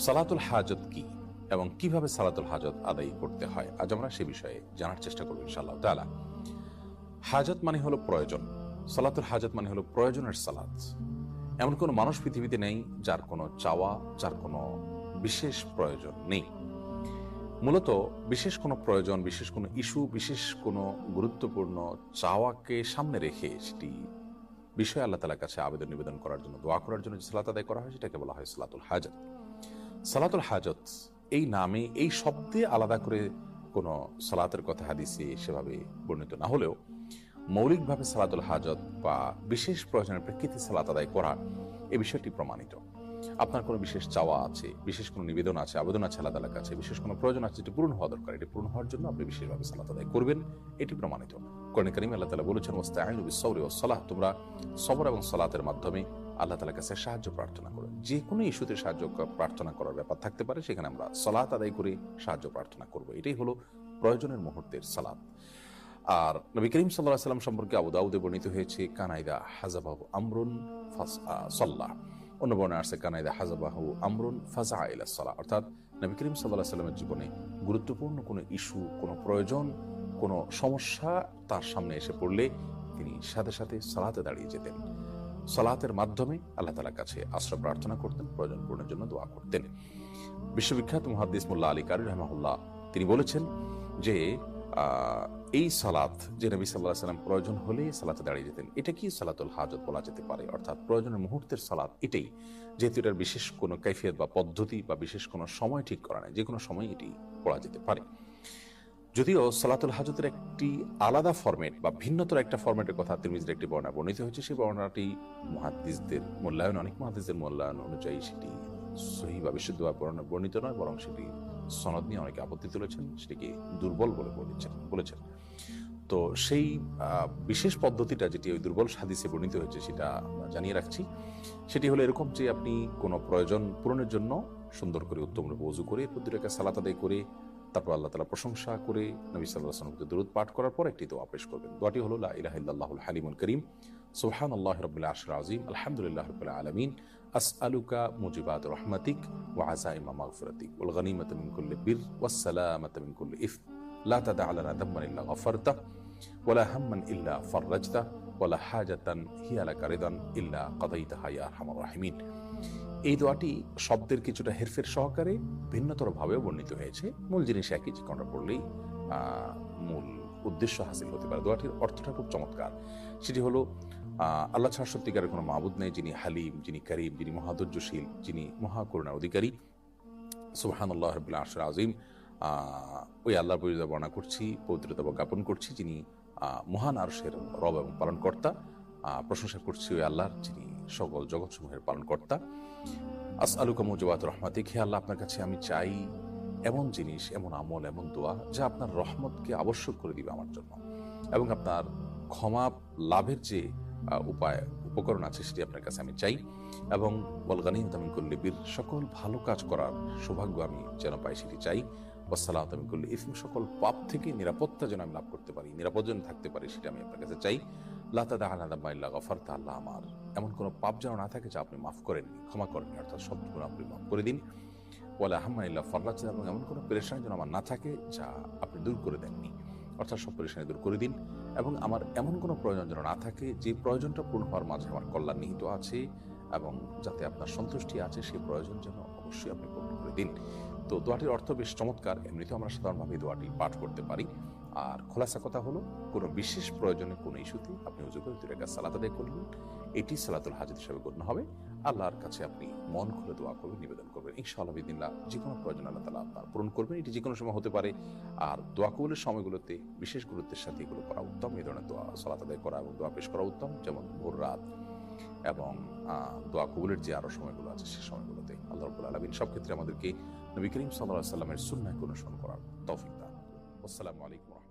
সালাতুল হাজত কি এবং কিভাবে সালাতুল হাজত আদায় করতে হয়, আজ আমরা সে বিষয়ে জানার চেষ্টা করব ইনশাআল্লাহ তাআলা। হাজত মানে হলো প্রয়োজন। সালাতুল হাজত মানে হলো প্রয়োজনের সালাত। এমন কোনো মানুষ পৃথিবীতে নেই যার কোনো চাওয়া, যার কোনো বিশেষ প্রয়োজন নেই। মূলত বিশেষ কোনো প্রয়োজন, বিশেষ কোনো ইস্যু, বিশেষ কোনো গুরুত্বপূর্ণ চাওয়াকে সামনে রেখে সেটি বিষয়ে আল্লাহ তাআলার কাছে আবেদন নিবেদন করার জন্য, দোয়া করার জন্য যে সালাত আদায় করা হয় সেটাকে বলা হয় সালাতুল হাজত। সালাতুল হাজত এই নামে, এই শব্দে আলাদা করে কোনো সালাতের কথা হাদিসে সেভাবে বর্ণিত না হলেও মৌলিকভাবে সালাতুল হাজত বা বিশেষ প্রয়োজনের প্রেক্ষিতে সালাত আদায় করা এই বিষয়টি প্রমাণিত। আপনার কোনো বিশেষ চাওয়া আছে, বিশেষ কোনো নিবেদন আছে, আবেদন আছে আল্লাহ তাআলার কাছে, বিশেষ কোনো প্রয়োজন আছে যেটি পূরণ হওয়া দরকার, এটি পূরণ হওয়ার জন্য আপনি বিশেষভাবে সালাত আদায় করবেন, এটি প্রমাণিত। কোরআনে কারীমে আল্লাহ তাআলা বলেছেন, ওয়াস্তাঈনু বিস-সাবরি ওয়াস-সালাহ, তোমরা সবর এবং সালাতের মাধ্যমে আল্লাহ তাআলার কাছে সাহায্য প্রার্থনা করো। যে কোনো ইস্যুতে সাহায্য প্রার্থনা করার ব্যাপার থাকতে পারে, সেখানে আমরা সালাত আদায় করে সাহায্য প্রার্থনা করব। এটাই হলো প্রয়োজনের মুহূর্তের সালাত। আর নবী করিম সাল্লাল্লাহু আলাইহি ওয়াসাল্লাম সম্পর্কে আবু দাউদে বর্ণিত হয়েছে, কানাইদা হাযাবাহু আমরুন সাল্লাহ। অন্য বর্ণনায় আসছে কানাইদা হাযাবাহু আমরুন ফাযা ইলা সালাহ, অর্থাৎ নবী করিম সাল্লাল্লাহু আলাইহি ওয়াসাল্লামের জীবনে গুরুত্বপূর্ণ কোনো ইস্যু, কোনো প্রয়োজন, কোনো সমস্যা তার সামনে এসে পড়লে তিনি সাথে সাথে সালাতে দাঁড়িয়ে যেতেন। সালাতের মাধ্যমে আল্লাহ তাআলার কাছে আশ্রয় প্রার্থনা করতেন, প্রয়োজন পূরণের জন্য দোয়া করতেন। বিশ্ববিখ্যাত মুহাদ্দিস মোল্লা আলী কারি রাহিমাহুল্লাহ তিনি বলেছেন যে এই সালাত যে নবী সাল্লাল্লাহু আলাইহি ওয়াসাল্লাম প্রয়োজন হলে সালাতে দাঁড়িয়ে যেতেন, এটা কি সালাতুল হাজত বলা যেতে পারে, অর্থাৎ প্রয়োজনের মুহূর্তের সালাত এটাই, যেহেতু এটার বিশেষ কোনো কাইফিয়ত বা পদ্ধতি বা বিশেষ কোনো সময় ঠিক করা নেই, যে কোনো সময় এটি পড়া যেতে পারে। যদিও সালাতুল হাজতের একটি আলাদা ফরম্যাট বা ভিন্নতর একটা ফরম্যাটের কথা তিরমিজির একটি বর্ণনা বর্ণিত হয়েছে, সেই বর্ণনাটি মুহাদ্দিসদের মূল্যায়ন, অনেক মুহাদ্দিসদের মূল্যায়ন অনুযায়ী সেটি সহিহ বা বিশুদ্ধ বর্ণিত নয়, বরং সেটি সনদ নিয়ে অনেকে আপত্তি তুলেছেন, সেটিকে দুর্বল বলে বলেছেন। তো সেই বিশেষ পদ্ধতিটা যেটি ওই দুর্বল হাদিসে বর্ণিত হয়েছে সেটা জানিয়ে রাখছি। সেটি হলো এরকম যে আপনি কোনো প্রয়োজন পূরণের জন্য সুন্দর করে উত্তম রূপে ওযু করে এরপর 2 রাকাত সালাত আদায় করে তারপর আল্লাহ তাআলা প্রশংসা করে নবী সাল্লাল্লাহু আলাইহি ওয়াসাল্লামকে দরুদ পাঠ করার পর একটি দোয়া পেশ করবেন। দোয়াটি হলো লা ইলাহা ইল্লাল্লাহুল হালিমুল কারীম, সুবহানাল্লাহি রাব্বিল আরশিল আযীম, আলহামদুলিল্লাহি রাব্বিল আলামিন, আসআলুকা মুজিবাত রাহমাতিক ওয়া আযাইমা মাগফিরাতিক ওয়াল গনিমাতা মিন কুল্লি বির ওয়াস সালামাতা মিন কুল্লি ইসম লা তাদা লানা দাম্মান ইল্লা গফারতা ওয়ালা হাম্মান ইল্লা ফাররাজতা ওয়ালা হাজাতান হিয়া লাকা রিদান ইল্লা কাদাইতাহা ইয়া আরহামার রাহিমিন। এই দোয়াটি শব্দের কিছুটা হেরফের সহকারে ভিন্নতর ভাবেও বর্ণিত হয়েছে। মূল জিনিস একই, যে কোনটা পড়লেই মূল উদ্দেশ্য হাসিল হতে পারে। দোয়াটির অর্থটা খুব চমৎকার। সেটি হলো আল্লাহ ছাড়া সত্যিকারের কোনো মাবুদ নেই, যিনি হালিম, যিনি কারীম, যিনি মহাধৈর্যশীল, যিনি মহাকরুণার অধিকারী। সুবহানাল্লাহি রাব্বিল আরশিল আযীম, ওই আল্লাহর পবিত্রতা বর্ণনা করছি, পবিত্রতা জ্ঞাপন করছি, যিনি মহান আরশের রব এবং পালনকর্তা। প্রশংসা করছি ওই আল্লাহর, যিনি সকল জগৎসমূহের পালনকর্তা। আসআলুকা মুজিবাত রাহমাতিক, হে আল্লাহ আপনার কাছে আমি চাই এমন জিনিস, এমন আমল, এমন দোয়া যা আপনার রহমতকে আবশ্যক করে দিবে আমার জন্য, এবং আপনার ক্ষমা লাভের যে উপকরণ আছে সেটি আপনার কাছে আমি চাই, এবং ওয়াল গনিমাতা মিন কুল্লি বির, সকল ভালো কাজ করার সৌভাগ্য আমি যেন পাই সেটি চাই, ওয়াসসালামাতা মিন কুল্লি ইসম, সকল পাপ থেকে নিরাপত্তা যেন আমি লাভ করতে পারি, নিরাপদ যেন থাকতে পারি সেটা আমি আপনার কাছে চাই। লা তাদা লানা দাম্মান ইল্লা গফারতা, আল্লাহ আমার এমন কোনো পাপ যেন না থাকে যা আপনি মাফ করেননি, ক্ষমা করেননি, অর্থাৎ সব গুনাহ আপনি মাফ করে দিন। ওয়ালা হাম্মান ইল্লা ফাররাজতা, এবং এমন কোনো পেরেশানি যেন আমার না থাকে যা আপনি দূর করে দেননি, অর্থাৎ সব পেরেশানি দূর করে দিন। এবং আমার এমন কোনো প্রয়োজন যেন না থাকে যে প্রয়োজনটা পূর্ণ হওয়ার মাঝে আমার কল্যাণ নিহিত আছে, এবং যাতে আপনার সন্তুষ্টি আছে সেই প্রয়োজন যেন অবশ্যই আপনি পূর্ণ করে দিন। তো দোয়াটির অর্থ বেশ চমৎকার। এমনিতেও আমরা সাধারণভাবে দোয়াটি পাঠ করতে পারি। আর খোলাসা কথা হলো, কোনো বিশেষ প্রয়োজনে, কোনো ইস্যুতে আপনি ওযু করে 2 রাকাত সালাত আদায় করলেন, এটি সালাতুল হাজত হিসেবে গণ্য হবে। আল্লাহর কাছে আপনি মন খুলে দোয়া করবেন, নিবেদন করবেন, ইনশাআল্লাহ বিদিনিল্লাহ যে কোনো প্রয়োজন আল্লাহ তাআলা আপনার পূরণ করবেন। এটি যে কোনো সময় হতে পারে। আর দোয়া কবুলের সময়গুলোতে বিশেষ গুরুত্বের সাথে এগুলো করা উত্তম। এই ধরনের দোয়া সালাত আদায় করা এবং দোয়া পেশ করা উত্তম, যেমন ভোর রাত এবং দোয়া কবুলের যে আরো সময়গুলো আছে সেই সময়গুলোতে। আল্লাহ রাব্বুল আলামিন সব ক্ষেত্রে আমাদেরকে নবী করিম সাল্লাল্লাহু আলাইহি ওয়াসাল্লামের সুন্নাহকে অনুসরণ করার তৌফিক দান করুন। আসসালামু আলাইকুম।